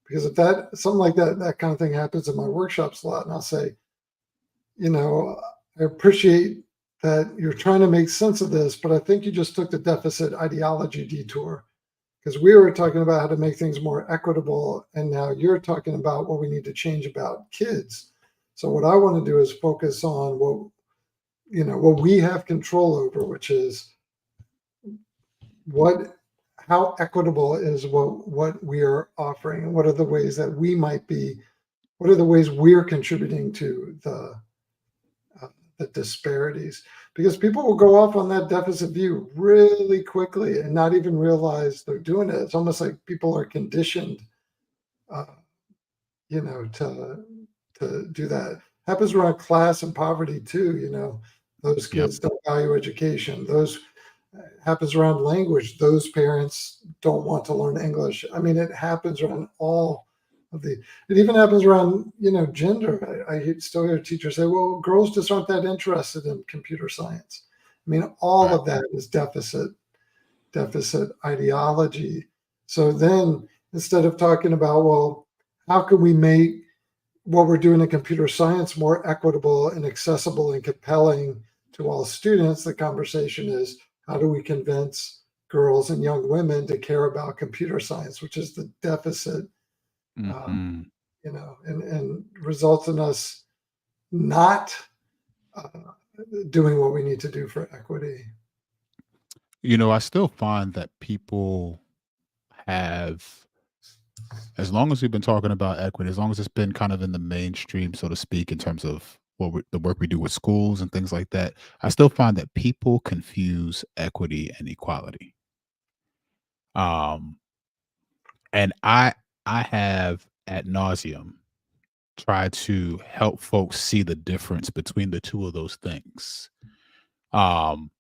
S2: Because if that, something like that kind of thing happens in my workshops a lot, and I'll say, you know, I appreciate that you're trying to make sense of this, but I think you just took the deficit ideology detour because we were talking about how to make things more equitable, and now you're talking about what we need to change about kids. So what I want to do is focus on what we have control over, which is what how equitable is what we are offering, and what are the ways that we might be, what are the ways we're contributing to uh, the disparities, because people will go off on that deficit view really quickly and not even realize they're doing it. It's almost like people are conditioned uh, to do that. Happens around class and poverty too. Those
S1: Yep.
S2: kids don't value education. Those happens around language. Those parents don't want to learn English. I mean, it happens around all of the. It even happens around gender. I still hear teachers say, "Well, girls just aren't that interested in computer science." I mean, all
S1: Right.
S2: of that is deficit ideology. So then, instead of talking about, well, how can we make what we're doing in computer science more equitable and accessible and compelling to all students, the conversation is, how do we convince girls and young women to care about computer science, which is the deficit, uh,
S1: Mhm.
S2: and results in us not uh, doing what we need to do for equity.
S1: I still find that people have, as long as we've been talking about equity, as long as it's been kind of in the mainstream, so to speak, in terms of the work we do with schools and things like that, I still find that people confuse equity and equality. Um, and I have at nauseum tried to help folks see the difference between the two of those things. Um,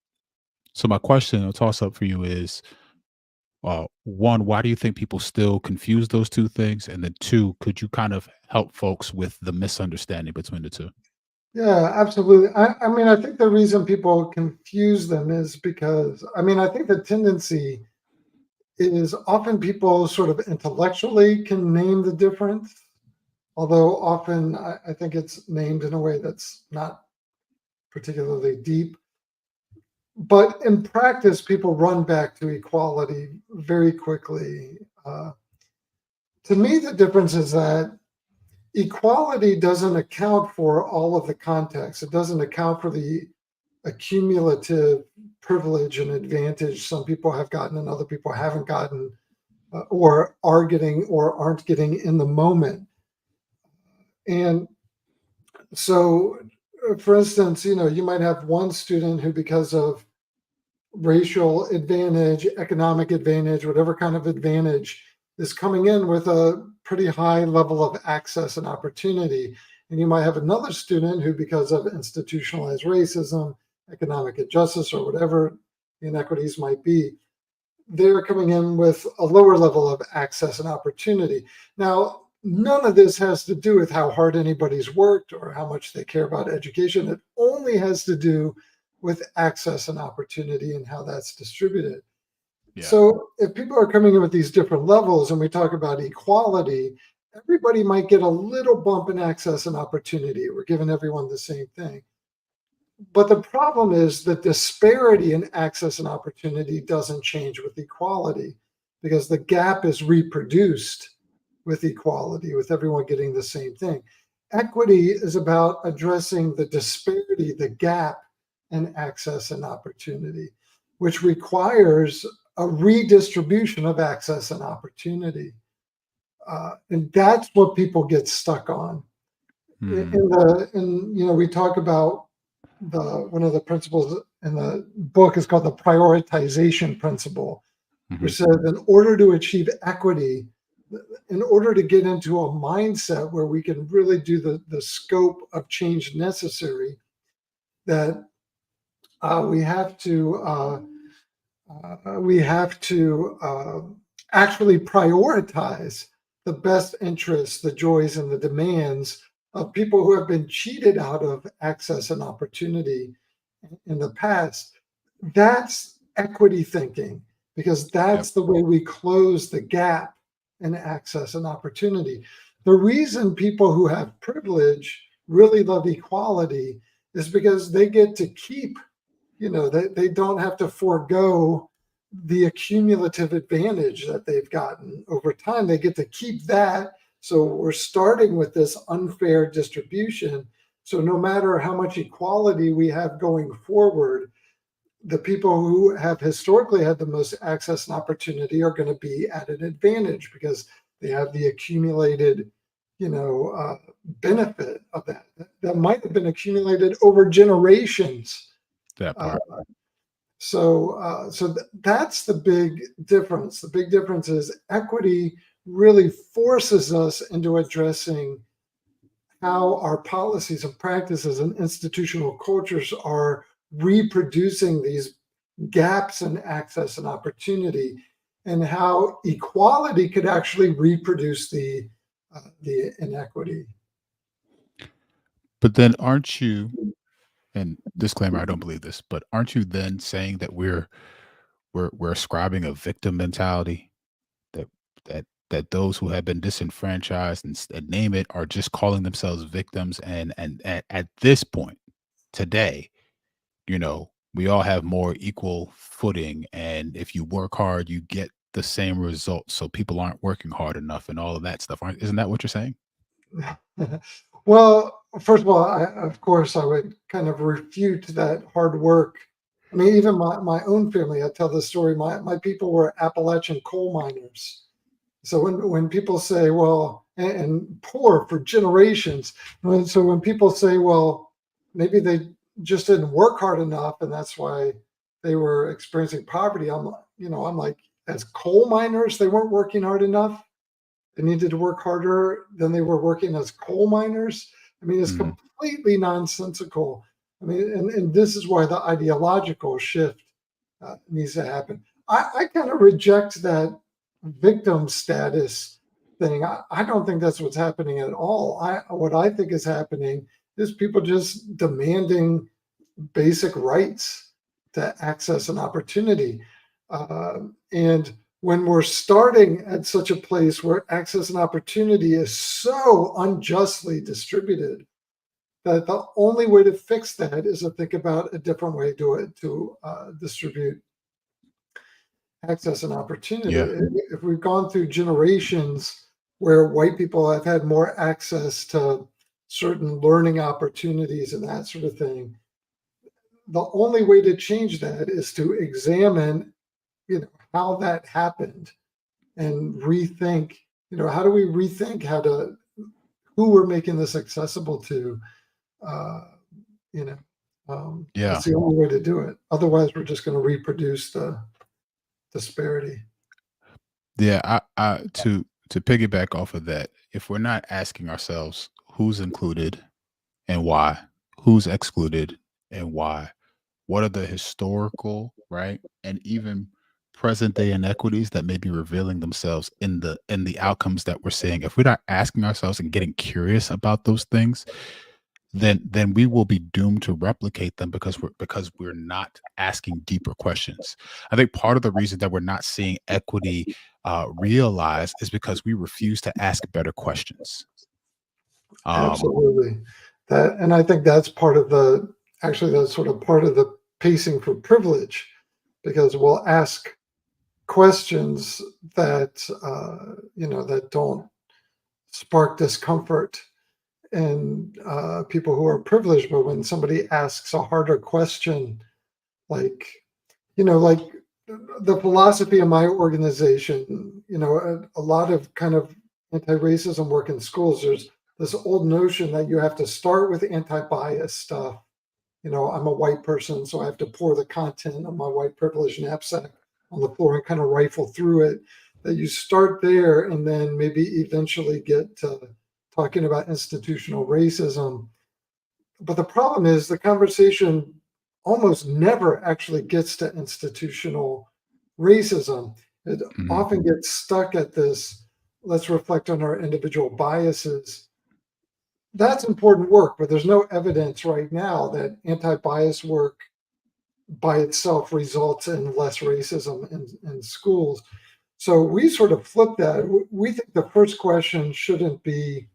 S1: so my question, a toss up for you is, one, why do you think people still confuse those two things? And then two, could you kind of help folks with the misunderstanding between the two?
S2: Yeah, absolutely. I mean, I think the reason people confuse them is because, I mean, I think the tendency is often people sort of intellectually can name the difference, although often I think it's named in a way that's not particularly deep. But in practice, people run back to equality very quickly. To me, the difference is that equality doesn't account for all of the context. It doesn't account for the accumulative privilege and advantage some people have gotten and other people haven't gotten, or are getting or aren't getting in the moment. And so, for instance, you might have one student who, because of racial advantage, economic advantage, whatever kind of advantage, is coming in with a pretty high level of access and opportunity. And you might have another student who, because of institutionalized racism, economic injustice, or whatever inequities might be, they're coming in with a lower level of access and opportunity. Now, none of this has to do with how hard anybody's worked or how much they care about education. It only has to do with access and opportunity and how that's distributed.
S1: Yeah.
S2: So, if people are coming in with these different levels and we talk about equality, everybody might get a little bump in access and opportunity. We're giving everyone the same thing. But the problem is the disparity in access and opportunity doesn't change with equality because the gap is reproduced with equality, with everyone getting the same thing. Equity is about addressing the disparity, the gap in access and opportunity, which requires a redistribution of access and opportunity. And that's what people get stuck on.
S1: Hmm.
S2: We talk about the one of the principles in the book is called the prioritization principle,
S1: Hmm.
S2: which says in order to achieve equity, in order to get into a mindset where we can really do the scope of change necessary, that we have to actually prioritize the best interests, the joys, and the demands of people who have been cheated out of access and opportunity in the past. That's equity thinking because
S1: Yep.
S2: that's the way we close the gap in access and opportunity. The reason people who have privilege really love equality is because they get to keep, they don't have to forego the accumulative advantage that they've gotten over time. They get to keep that. So we're starting with this unfair distribution. So no matter how much equality we have going forward, the people who have historically had the most access and opportunity are going to be at an advantage because they have the accumulated, benefit of that might have been accumulated over generations.
S1: That
S2: Uh,
S1: part.
S2: that's the big difference. The big difference is equity really forces us into addressing how our policies and practices and institutional cultures are reproducing these gaps in access and opportunity, and how equality could actually reproduce the inequity.
S1: But then aren't you, and disclaimer, I don't believe this, but aren't you then saying that we're ascribing a victim mentality, that that those who have been disenfranchised and name it are just calling themselves victims, and at this point today, we all have more equal footing, and if you work hard, you get the same results. So people aren't working hard enough and all of that stuff. Isn't that what you're saying?
S2: Well, first of all, of course, I would kind of refute that hard work. I mean, even my own family, I tell the story. My people were Appalachian coal miners. So when people say, well, and poor for generations, so when people say, well, maybe they just didn't work hard enough, and that's why they were experiencing poverty. I'm like, as coal miners, they weren't working hard enough. They needed to work harder than they were working as coal miners. I mean, it's
S1: Mm,
S2: completely nonsensical. I mean, and this is why the ideological shift needs to happen. I kind of reject that victim status thing. I don't think that's what's happening at all. What I think is happening is people just demanding basic rights to access an opportunity. And when we're starting at such a place where access and opportunity is so unjustly distributed, that the only way to fix that is to think about a different way to distribute access and opportunity.
S1: yeah.
S2: If we've gone through generations where white people have had more access to certain learning opportunities and that sort of thing, the only way to change that is to examine, how that happened and rethink, how do we rethink how to who we're making this accessible to, uh, you know,
S1: Yeah.
S2: that's the only way to do it. Otherwise, we're just going to reproduce the disparity.
S1: Yeah, to piggyback off of that, if we're not asking ourselves who's included and why, who's excluded and why, what are the historical, right, and even present day inequities that may be revealing themselves in the outcomes that we're seeing. If we're not asking ourselves and getting curious about those things, then we will be doomed to replicate them because we're not asking deeper questions. I think part of the reason that we're not seeing equity realized is because we refuse to ask better questions. Um,
S2: Absolutely. And I think that's part of actually, that's sort of part of the pacing for privilege, because we'll ask questions that don't spark discomfort in people who are privileged. But when somebody asks a harder question, like, like the philosophy of my organization, a lot of kind of anti-racism work in schools, there's this old notion that you have to start with anti-bias stuff. I'm a white person, so I have to pour the content of my white privilege knapsack on the floor and kind of rifle through it. That you start there and then maybe eventually get to talking about institutional racism. But the problem is the conversation almost never actually gets to institutional racism. It
S1: mhm,
S2: often gets stuck at this, let's reflect on our individual biases. That's important work, but there's no evidence right now that anti-bias work by itself results in less racism in schools. So we sort of flip that. We think the first question shouldn't be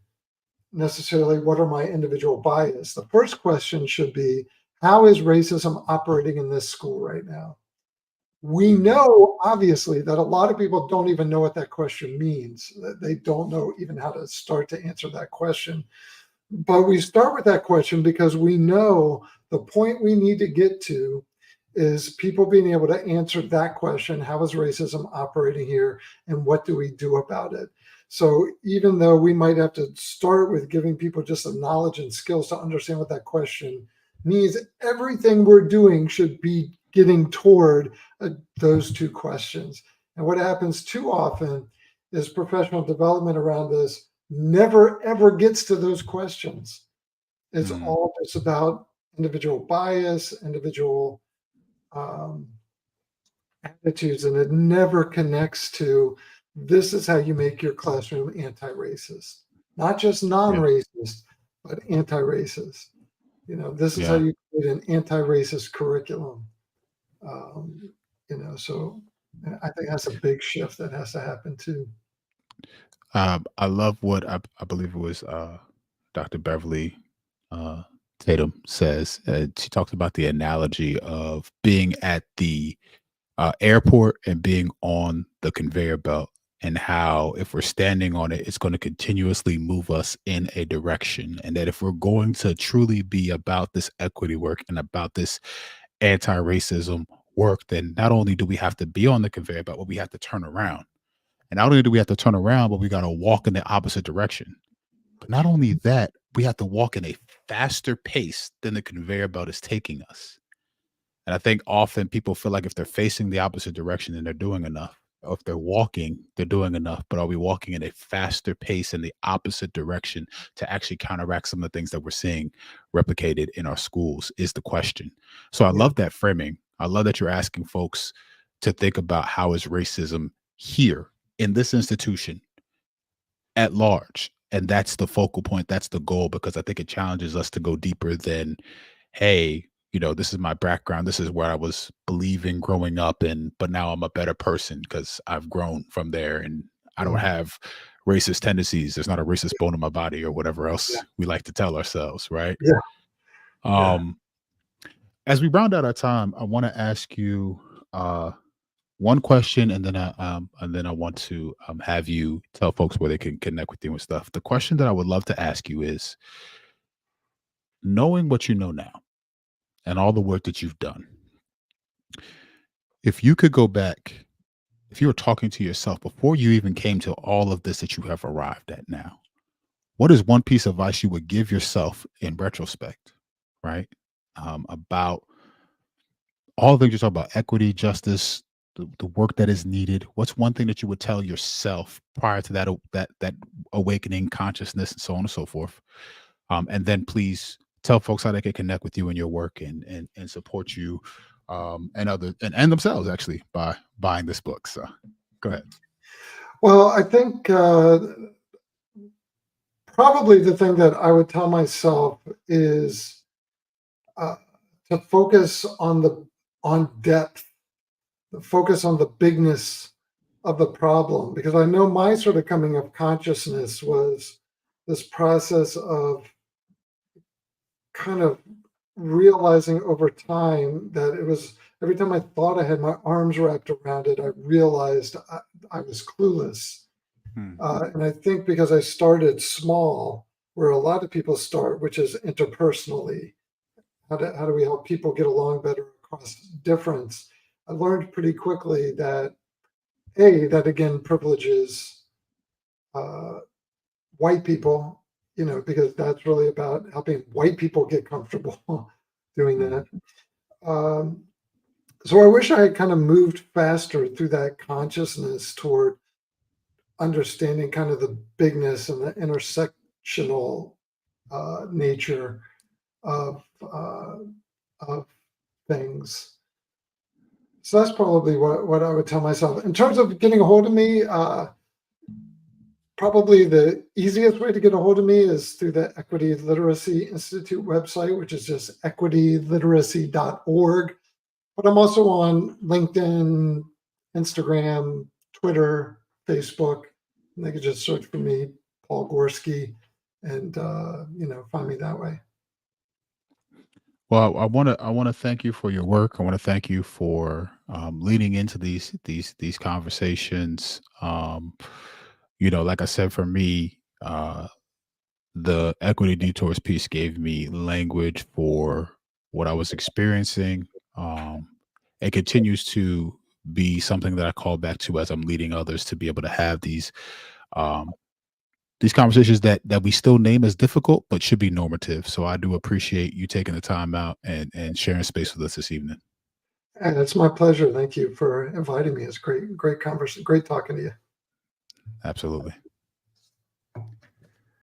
S2: necessarily what are my individual bias. The first question should be, how is racism operating in this school right now? We
S1: mhm,
S2: know, obviously, that a lot of people don't even know what that question means. That they don't know even how to start to answer that question. But we start with that question because we know the point we need to get to is people being able to answer that question: how is racism operating here and what do we do about it? So even though we might have to start with giving people just the knowledge and skills to understand what that question means, everything we're doing should be getting toward those two questions. And what happens too often is professional development around this never ever gets to those questions. It's
S1: mhm.
S2: all just about individual bias, individual um, attitudes, and it never connects to this is how you make your classroom anti-racist, not just
S1: Yeah,
S2: non-racist, but anti-racist. This is how
S1: yeah.
S2: you create an anti-racist curriculum. Um, so I think that's a big shift that has to happen too.
S1: I love what I believe it was Dr. Beverly uh, Tatum says. She talked about the analogy of being at the airport and being on the conveyor belt. and how if we're standing on it, it's going to continuously move us in a direction. And that if we're going to truly be about this equity work and about this anti-racism work, then not only do we have to be on the conveyor belt, but we have to turn around. And not only do we have to turn around, but we got to walk in the opposite direction. But not only that, we have to walk in a faster pace than the conveyor belt is taking us. And I think often people feel like if they're facing the opposite direction, then they're doing enough. Or if they're walking, they're doing enough. But are we walking in a faster pace in the opposite direction to actually counteract some of the things that we're seeing replicated in our schools is the question. So I
S2: Yeah.
S1: love that framing. I love that you're asking folks to think about how is racism here in this institution at large. And that's the focal point. That's the goal, because I think it challenges us to go deeper than, hey, this is my background. This is where I was believing growing up. But now I'm a better person because I've grown from there and I don't
S2: Mm.
S1: have racist tendencies. There's not a racist bone in my body or whatever
S2: Yeah.
S1: else we like to tell ourselves. Right.
S2: Yeah. Yeah.
S1: Um, as we round out our time, I want to ask you, one question, and then I want to have you tell folks where they can connect with you and stuff. The question that I would love to ask you is, knowing what you know now and all the work that you've done, if you could go back, if you were talking to yourself before you even came to all of this that you have arrived at now, what is one piece of advice you would give yourself in retrospect, right? About all the things you talk about, equity, justice, the work that is needed. What's one thing that you would tell yourself prior to that awakening consciousness and so on and so forth? And then please tell folks how they can connect with you and your work and support you, and themselves actually by buying this book. So go ahead.
S2: Well, I think probably the thing that I would tell myself is uh, to focus on depth, focus on the bigness of the problem, because I know my sort of coming of consciousness was this process of kind of realizing over time that it was every time I thought I had my arms wrapped around it, I realized I was clueless.
S1: Hmm.
S2: And I think because I started small, where a lot of people start, which is interpersonally, how do we help people get along better across difference? I learned pretty quickly that that again privileges uh, white people, because that's really about helping white people get comfortable doing
S1: Hmm.
S2: that. Um, so I wish I had kind of moved faster through that consciousness toward understanding kind of the bigness and the intersectional nature of uh, of things. So that's probably what I would tell myself. In terms of getting a hold of me, probably the easiest way to get a hold of me is through the Equity Literacy Institute website, which is just equityliteracy.org. But I'm also on LinkedIn, Instagram, Twitter, Facebook. And they could just search for me, Paul Gorski, and find me that way.
S1: Well, I want to thank you for your work. I want to thank you for leading into these conversations. Like I said, for me, the equity detours piece gave me language for what I was experiencing. It continues to be something that I call back to as I'm leading others to be able to have um, these conversations that we still name as difficult, but should be normative. So I do appreciate you taking the time out and sharing space with us this evening.
S2: And it's my pleasure. Thank you for inviting me. It's great conversation. Great talking to you.
S1: Absolutely.